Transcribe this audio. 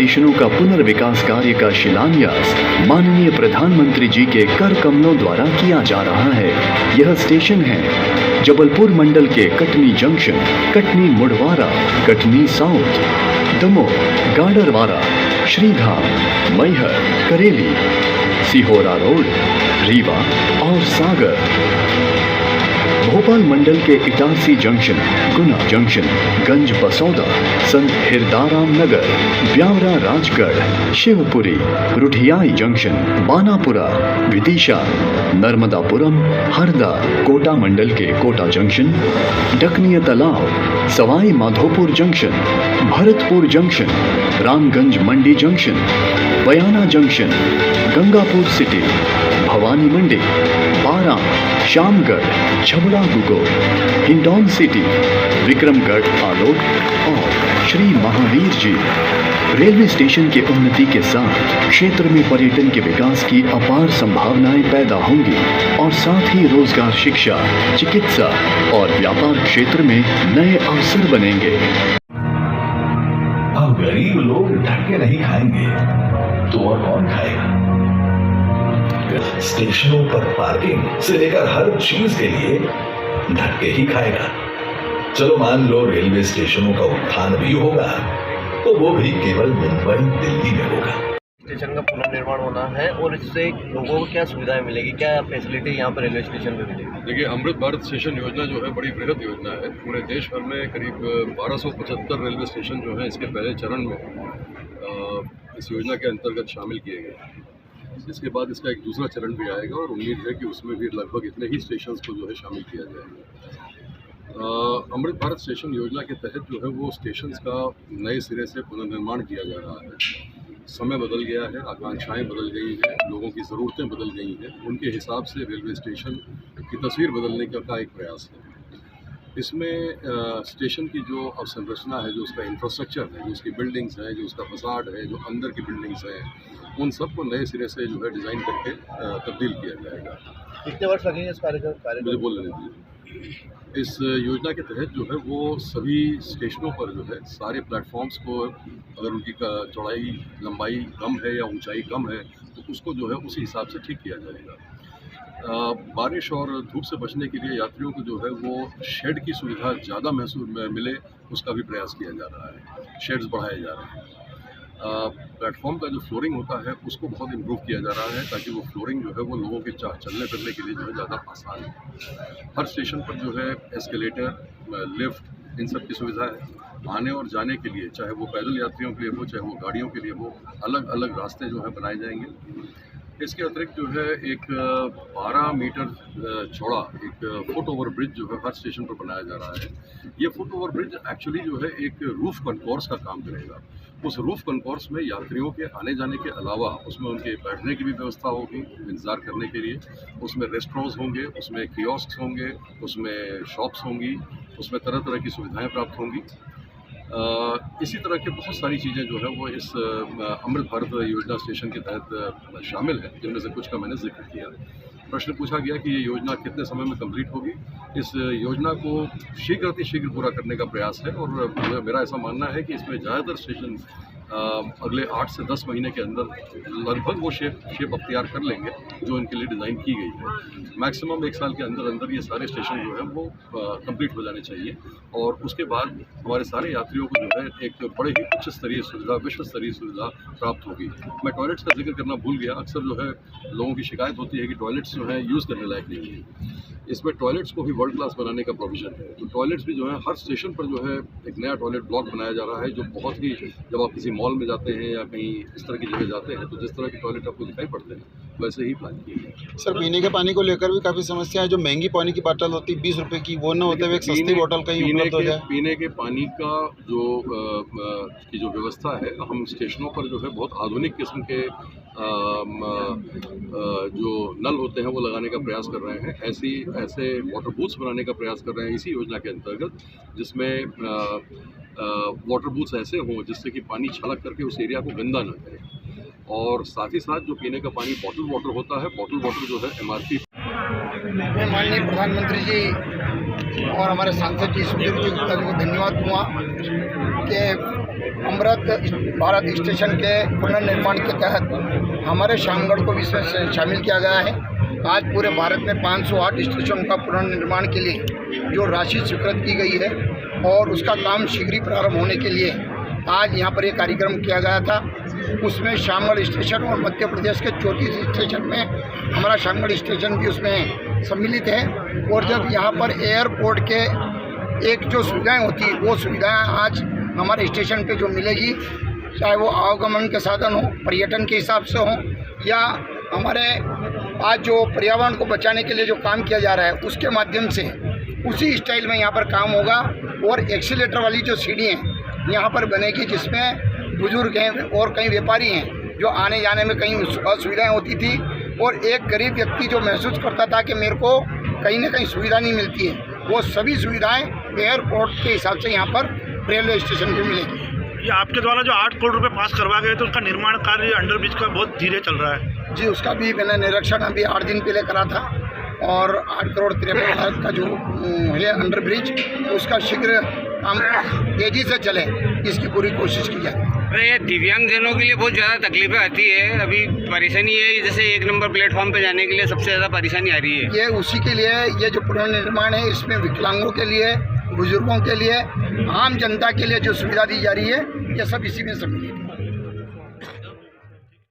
स्टेशनों का पुनर्विकास कार्य का शिलान्यास माननीय प्रधानमंत्री जी के कर कमलों द्वारा किया जा रहा है। यह स्टेशन है जबलपुर मंडल के कटनी जंक्शन, कटनी मुड़वारा, कटनी साउथ, दमोह, गाडरवारा, श्रीधाम, मैहर, करेली, सिहोरा रोड, रीवा और सागर। भोपाल मंडल के इटारसी जंक्शन, गुना जंक्शन, गंज बसौदा, संत हिरदाराम नगर, ब्यावरा राजगढ़, शिवपुरी, रुठियाई जंक्शन, बानापुरा, विदिशा, नर्मदापुरम, हरदा, कोटा मंडल के कोटा जंक्शन, डकनिया तालाब, सवाई माधोपुर जंक्शन, भरतपुर जंक्शन, रामगंज मंडी जंक्शन, बयाना जंक्शन, गंगापुर सिटी, भवानी मंडी, बाराम, शामगढ़, छबड़ा गुगो, हिंडौन सिटी, विक्रमगढ़ आलोक और श्री महावीर जी। रेलवे स्टेशन के उन्नति के साथ क्षेत्र में पर्यटन के विकास की अपार संभावनाएं पैदा होंगी और साथ ही रोजगार, शिक्षा, चिकित्सा और व्यापार क्षेत्र में नए अवसर बनेंगे। अब गरीब लोग ढक के नहीं खाएंगे तो और कौन खाएगा? स्टेशनों पर पार्किंग से लेकर हर चीज के लिए ढक के ही खाएगा। चलो मान लो रेलवे स्टेशनों का उत्थान भी होगा तो वो भी केवल मुंबई, दिल्ली में होगा। स्टेशन का पुनर्निर्माण होना है और इससे लोगों को क्या सुविधाएं मिलेगी, क्या फैसिलिटी यहाँ पर रेलवे स्टेशन में मिलेगी? देखिए, अमृत भारत स्टेशन योजना जो है बड़ी बृहद योजना है। पूरे देश भर में करीब 1275 रेलवे स्टेशन जो है इसके पहले चरण में इस योजना के अंतर्गत शामिल किए गए। इसके बाद इसका एक दूसरा चरण भी आएगा और उम्मीद है कि उसमें भी लगभग इतने ही स्टेशन को जो है शामिल किया जाएगा। अमृत भारत स्टेशन योजना के तहत जो है वो स्टेशन का नए सिरे से पुनर्निर्माण किया जा रहा है। समय बदल गया है, आकांक्षाएं बदल गई हैं, लोगों की ज़रूरतें बदल गई हैं, उनके हिसाब से रेलवे स्टेशन की तस्वीर बदलने का एक प्रयास है। इसमें स्टेशन की जो अवसंरचना है, जो उसका इंफ्रास्ट्रक्चर है, जो उसकी बिल्डिंग्स हैं, जो उसका फसाड है, जो अंदर की बिल्डिंग्स हैं, उन सब को नए सिरे से जो है डिज़ाइन करके तब्दील किया जाएगा। कितने वर्ष लगेंगे इस कार्य मुझे बोल लेने दीजिए। इस योजना के तहत जो है वो सभी स्टेशनों पर जो है सारे प्लेटफॉर्म्स को, अगर उनकी चौड़ाई लंबाई कम है या ऊंचाई कम है तो उसको जो है उसी हिसाब से ठीक किया जाएगा। बारिश और धूप से बचने के लिए यात्रियों को जो है वो शेड की सुविधा ज़्यादा महसूस मिले, उसका भी प्रयास किया जा रहा है। शेड्स बढ़ाए जा रहे हैं। प्लेटफॉर्म का जो फ्लोरिंग होता है उसको बहुत इम्प्रूव किया जा रहा है ताकि वो फ्लोरिंग जो है वो लोगों के चलने फिरने के लिए जो है ज़्यादा आसान है। हर स्टेशन पर जो है एस्केलेटर, लिफ्ट, इन सब की सुविधा है। आने और जाने के लिए, चाहे वो पैदल यात्रियों के लिए हो, चाहे वो गाड़ियों के लिए हो, अलग अलग रास्ते जो है बनाए जाएंगे। इसके अतिरिक्त जो है एक 12 मीटर चौड़ा एक फुट ओवर ब्रिज जो है हर स्टेशन पर बनाया जा रहा है। ये फुट ओवर ब्रिज एक्चुअली जो है एक रूफ कॉन्कोर्स का काम करेगा। उस रूफ कॉन्कोर्स में यात्रियों के आने जाने के अलावा उसमें उनके बैठने की भी व्यवस्था होगी इंतज़ार करने के लिए, उसमें रेस्टोरेंट्स होंगे, उसमें कियोस्क होंगे, उसमें शॉप्स होंगी, उसमें तरह तरह की सुविधाएँ प्राप्त होंगी। इसी तरह के बहुत सारी चीज़ें जो है वो इस अमृत भारत योजना स्टेशन के तहत शामिल है, जिनमें से कुछ का मैंने जिक्र किया। प्रश्न पूछा गया कि ये योजना कितने समय में कंप्लीट होगी। इस योजना को शीघ्र पूरा करने का प्रयास है और मेरा ऐसा मानना है कि इसमें ज़्यादातर स्टेशन अगले 8 से 10 महीने के अंदर लगभग वो शेप अख्तियार कर लेंगे जो इनके लिए डिज़ाइन की गई है। मैक्सिमम 1 साल के अंदर ये सारे स्टेशन जो है वो कंप्लीट हो जाने चाहिए और उसके बाद हमारे सारे यात्रियों को जो है एक बड़े ही उच्च स्तरीय सुविधा, विश्व स्तरीय सुविधा प्राप्त होगी। मैं टॉयलेट्स का जिक्र करना भूल गया। अक्सर जो है लोगों की शिकायत होती है कि टॉयलेट्स जो है यूज़ करने लायक नहीं है। इसमें टॉयलेट्स को भी वर्ल्ड क्लास बनाने का प्रोविज़न है। तो टॉयलेट्स भी जो है हर स्टेशन पर जो है एक नया टॉयलेट ब्लॉक बनाया जा रहा है, जो बहुत ही, जब आप किसी मॉल में जाते हैं या कहीं इस तरह की जगह जाते हैं तो जिस तरह के टॉयलेट आपको दिखाई पड़ते हैं वैसे ही प्लान किए गए। सर, पीने के पानी को लेकर भी काफ़ी समस्या है। जो महंगी पानी की बोतल होती है 20 रुपये की, वो न होते हुए एक सस्ती बोतल का ही उपलब्ध हो जाए। पीने के पानी का जो व्यवस्था है, हम स्टेशनों पर जो है बहुत आधुनिक किस्म के जो नल होते हैं वो लगाने का प्रयास कर रहे हैं। ऐसे वाटर बूथ्स बनाने का प्रयास कर रहे हैं इसी योजना के अंतर्गत, जिसमें वाटर बूथ्स ऐसे हों जिससे कि पानी छलक करके उस एरिया को गंदा ना करे। और साथ ही साथ जो पीने का पानी बॉटल वाटर होता है, बॉटल वाटर जो है MRP। मैं माननीय प्रधानमंत्री जी और हमारे सांसद जी सुखदेव जी गुप्ता जी को धन्यवाद दूँगा कि अमृत भारत स्टेशन के पुनर्निर्माण के तहत हमारे श्यामगढ़ को भी इसमें शामिल किया गया है। आज पूरे भारत में 508 स्टेशनों का पुनर्निर्माण के लिए जो राशि स्वीकृत की गई है और उसका काम शीघ्र ही प्रारंभ होने के लिए आज यहाँ पर एक कार्यक्रम किया गया था। उसमें श्यामगढ़ स्टेशन और मध्य प्रदेश के 34 स्टेशन में हमारा श्यामगढ़ स्टेशन भी उसमें सम्मिलित है। और जब यहाँ पर एयरपोर्ट के एक जो सुविधाएं होती है वो सुविधाएं आज हमारे स्टेशन पे जो मिलेगी, चाहे वो आवागमन के साधन हो, पर्यटन के हिसाब से हो, या हमारे आज जो पर्यावरण को बचाने के लिए जो काम किया जा रहा है उसके माध्यम से उसी स्टाइल में यहाँ पर काम होगा। और एक्सीलेटर वाली जो सीढ़ी हैं यहाँ पर बनेगी, जिसमें बुजुर्ग हैं और कई व्यापारी हैं जो आने जाने में कहीं असुविधाएं होती थी, और एक गरीब व्यक्ति जो महसूस करता था कि मेरे को कहीं ना कहीं सुविधा नहीं मिलती है, वो सभी सुविधाएं एयरपोर्ट के हिसाब से यहाँ पर रेलवे स्टेशन पर मिलेगी। ये आपके द्वारा जो 8 करोड़ रुपए पास करवा गए तो उसका निर्माण कार्य अंडरब्रिज का बहुत धीरे चल रहा है। जी, उसका भी मैंने निरीक्षण अभी 8 दिन पहले करा था, और 8 करोड़ 53 लाख का जो है अंडरब्रिज, उसका शीघ्र काम तेजी से चले, इसकी पूरी कोशिश की जाए। ये दिव्यांगजनों के लिए बहुत ज़्यादा तकलीफें आती है। अभी परेशानी है कि जैसे 1 नंबर प्लेटफॉर्म पे जाने के लिए सबसे ज़्यादा परेशानी आ रही है। ये उसी के लिए ये जो पुनर्निर्माण है, इसमें विकलांगों के लिए, बुजुर्गों के लिए, आम जनता के लिए जो सुविधा दी जा रही है, ये सब इसी में सम्मिलित है।